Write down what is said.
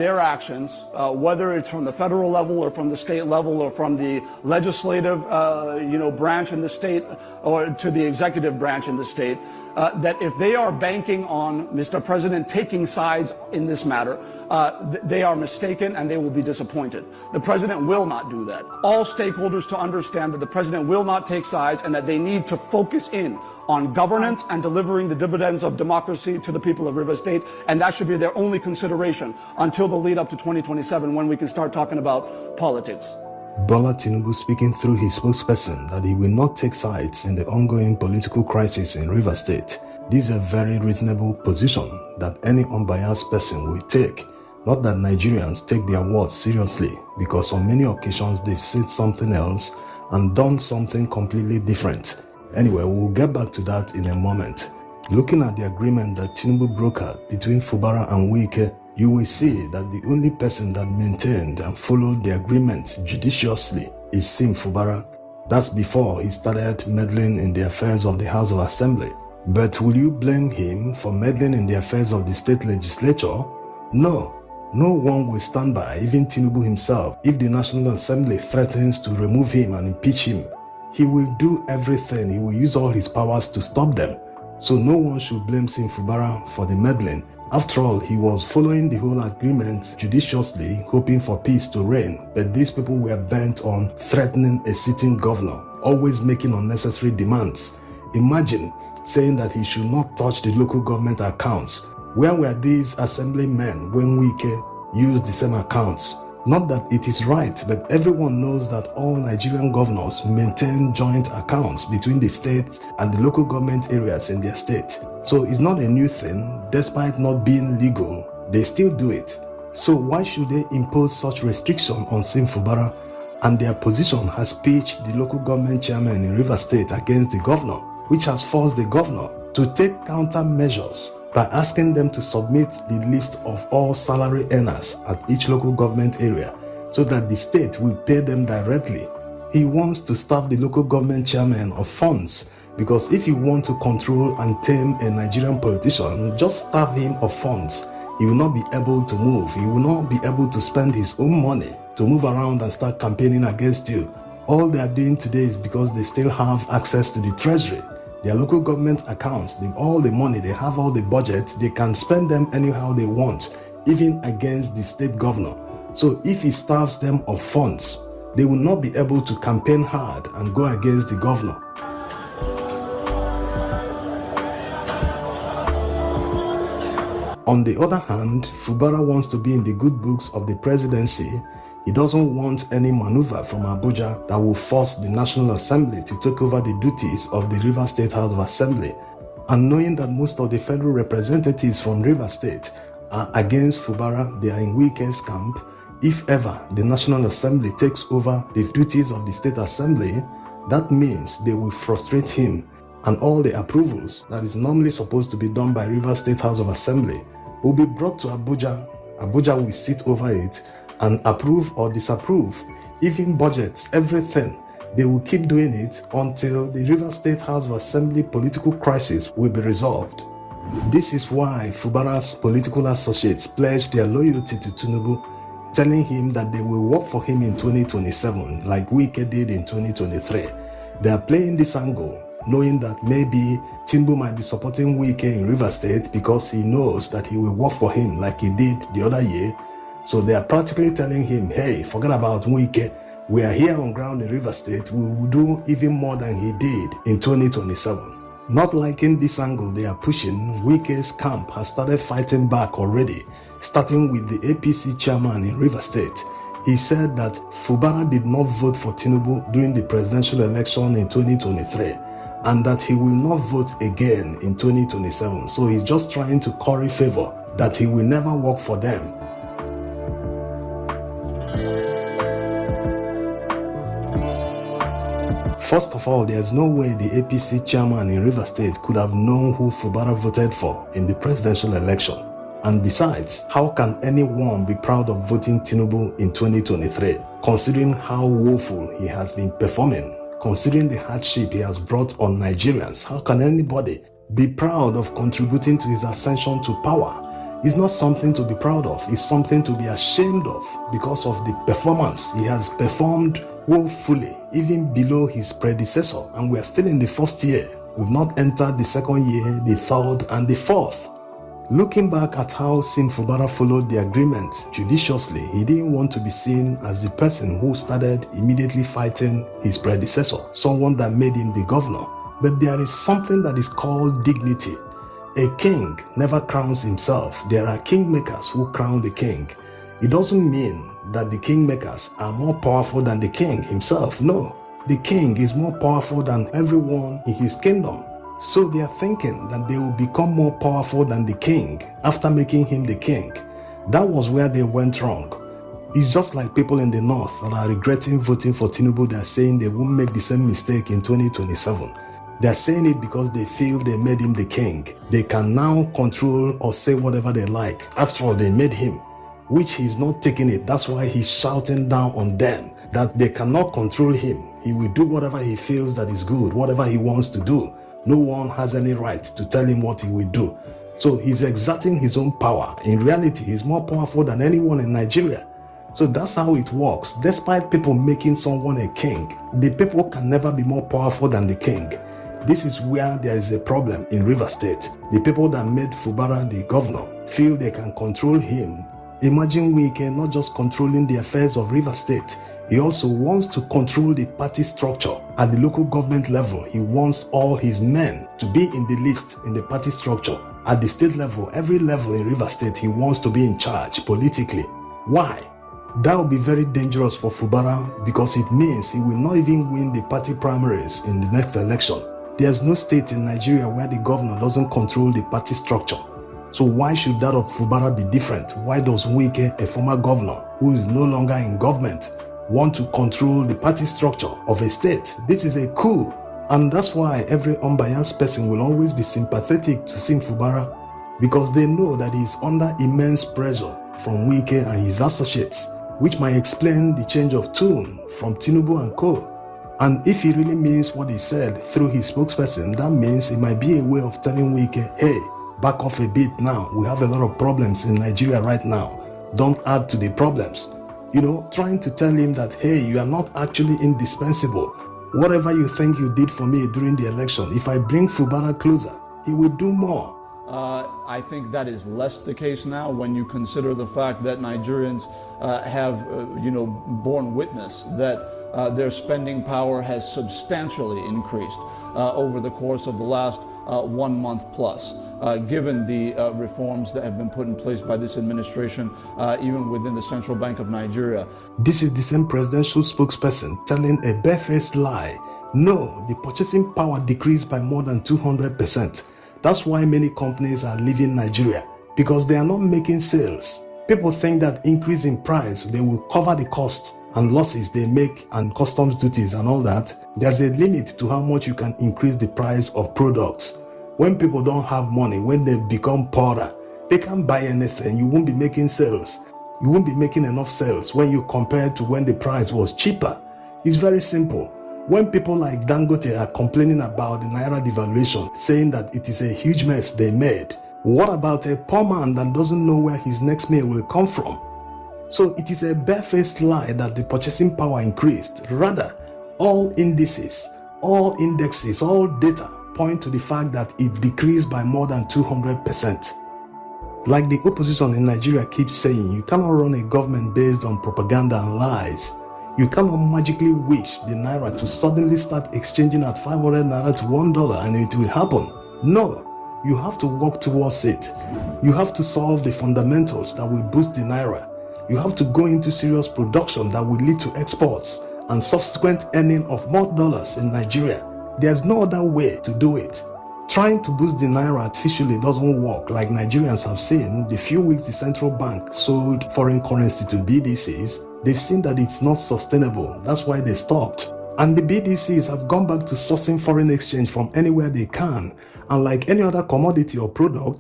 Their actions, whether it's from the federal level or from the state level or from the legislative, branch in the state or to the executive branch in the state, that if they are banking on Mr. President taking sides in this matter, they are mistaken and they will be disappointed. The president will not do that. All stakeholders to understand that the president will not take sides and that they need to focus in on governance and delivering the dividends of democracy to the people of River State, and that should be their only consideration until the lead up to 2027 when we can start talking about politics. Bola Tinubu speaking through his spokesperson that he will not take sides in the ongoing political crisis in River State. This is a very reasonable position that any unbiased person will take. Not that Nigerians take their words seriously, because on many occasions they've said something else and done something completely different. Anyway, we'll get back to that in a moment. Looking at the agreement that Tinubu brokered between Fubara and Wike, you will see that the only person that maintained and followed the agreement judiciously is Sim Fubara. That's before he started meddling in the affairs of the House of Assembly. But will you blame him for meddling in the affairs of the state legislature? No. No one will stand by, even Tinubu himself, if the National Assembly threatens to remove him and impeach him. He will do everything, he will use all his powers to stop them. So no one should blame Sim Fubara for the meddling. After all, he was following the whole agreement judiciously, hoping for peace to reign. But these people were bent on threatening a sitting governor, always making unnecessary demands. Imagine saying that he should not touch the local government accounts. Where were these assemblymen when Wike used the same accounts? Not that it is right, but everyone knows that all Nigerian governors maintain joint accounts between the states and the local government areas in their state. So it's not a new thing. Despite not being legal, they still do it. So why should they impose such restriction on Sim Fubara? And their position has pitched the local government chairman in River State against the governor, which has forced the governor to take countermeasures by asking them to submit the list of all salary earners at each local government area so that the state will pay them directly. He wants to starve the local government chairman of funds, because if you want to control and tame a Nigerian politician, just starve him of funds. He will not be able to move. He will not be able to spend his own money to move around and start campaigning against you. All they are doing today is because they still have access to the treasury. Their local government accounts, all the money, they have all the budget, they can spend them anyhow they want, even against the state governor. So if he starves them of funds, they will not be able to campaign hard and go against the governor. On the other hand, Fubara wants to be in the good books of the presidency. He doesn't want any maneuver from Abuja that will force the National Assembly to take over the duties of the River State House of Assembly. And knowing that most of the federal representatives from River State are against Fubara, they are in Wike's camp. If ever the National Assembly takes over the duties of the State Assembly, that means they will frustrate him, and all the approvals that is normally supposed to be done by River State House of Assembly will be brought to Abuja. Abuja will sit over it and approve or disapprove, even budgets, everything. They will keep doing it until the River State House of Assembly political crisis will be resolved. This is why Fubara's political associates pledged their loyalty to Tinubu, telling him that they will work for him in 2027 like Wike did in 2023. They are playing this angle, knowing that maybe Tinubu might be supporting Wike in River State because he knows that he will work for him like he did the other year. So they are practically telling him, hey, forget about Wike. We are here on ground in River State. We will do even more than he did in 2027. Not liking this angle they are pushing, Wike's camp has started fighting back already, starting with the APC chairman in River State. He said that Fubara did not vote for Tinubu during the presidential election in 2023 and that he will not vote again in 2027. So he's just trying to curry favor, that he will never work for them. First of all, there's no way the APC chairman in River State could have known who Fubara voted for in the presidential election. And besides, how can anyone be proud of voting Tinubu in 2023, considering how woeful he has been performing, considering the hardship he has brought on Nigerians? How can anybody be proud of contributing to his ascension to power? is not something to be proud of. It's something to be ashamed of because of the performance he has performed woefully, even below his predecessor. And we are still in the first year. We've not entered the second year, the third, and the fourth. Looking back at how Sim Fubara followed the agreement judiciously, he didn't want to be seen as the person who started immediately fighting his predecessor, someone that made him the governor. But there is something that is called dignity. A king never crowns himself. There are kingmakers who crown the king. It doesn't mean that the kingmakers are more powerful than the king himself. No, the king is more powerful than everyone in his kingdom. So they are thinking that they will become more powerful than the king after making him the king. That was where they went wrong. It's just like people in the north that are regretting voting for Tinubu. They are saying they won't make the same mistake in 2027. They are saying it because they feel they made him the king. They can now control or say whatever they like. After all, they made him, which he's not taking it. That's why he's shouting down on them that they cannot control him. He will do whatever he feels that is good, whatever he wants to do. No one has any right to tell him what he will do. So he's exerting his own power. In reality, he's more powerful than anyone in Nigeria. So that's how it works. Despite people making someone a king, the people can never be more powerful than the king. This is where there is a problem in Rivers State. The people that made Fubara the governor feel they can control him. Imagine Wike not just controlling the affairs of Rivers State, he also wants to control the party structure. At the local government level, he wants all his men to be in the list in the party structure. At the state level, every level in Rivers State, he wants to be in charge politically. Why? That will be very dangerous for Fubara because it means he will not even win the party primaries in the next election. There's no state in Nigeria where the governor doesn't control the party structure. So why should that of Fubara be different? Why does Wike, a former governor who is no longer in government, want to control the party structure of a state? This is a coup. And that's why every unbiased person will always be sympathetic to Sim Fubara, because they know that he is under immense pressure from Wike and his associates, which might explain the change of tone from Tinubu and co. And if he really means what he said through his spokesperson, that means it might be a way of telling Wike, hey, back off a bit now. We have a lot of problems in Nigeria right now. Don't add to the problems. You know, trying to tell him that, hey, you are not actually indispensable. Whatever you think you did for me during the election, if I bring Fubara closer, he will do more. I think that is less the case now when you consider the fact that Nigerians have, borne witness that their spending power has substantially increased over the course of the last 1 month plus. Given the reforms that have been put in place by this administration, even within the Central Bank of Nigeria. This is the same presidential spokesperson telling a barefaced lie. No, the purchasing power decreased by more than 200%. That's why many companies are leaving Nigeria, because they are not making sales. People think that increase in price, they will cover the cost and losses they make and customs duties and all that. There's a limit to how much you can increase the price of products. When people don't have money, when they become poorer, they can't buy anything. You won't be making sales. You won't be making enough sales when you compare to when the price was cheaper. It's very simple. When people like Dangote are complaining about the Naira devaluation, saying that it is a huge mess they made, what about a poor man that doesn't know where his next meal will come from? So it is a barefaced lie that the purchasing power increased. Rather, all indices, all indexes, all data point to the fact that it decreased by more than 200%. Like the opposition in Nigeria keeps saying, you cannot run a government based on propaganda and lies. You cannot magically wish the Naira to suddenly start exchanging at 500 Naira to $1 and it will happen. No, you have to work towards it. You have to solve the fundamentals that will boost the Naira. You have to go into serious production that will lead to exports and subsequent earning of more dollars in Nigeria. There's no other way to do it. Trying to boost the Naira artificially doesn't work. Like Nigerians have seen, the few weeks the central bank sold foreign currency to BDCs, they've seen that it's not sustainable. That's why they stopped. And the BDCs have gone back to sourcing foreign exchange from anywhere they can. And like any other commodity or product,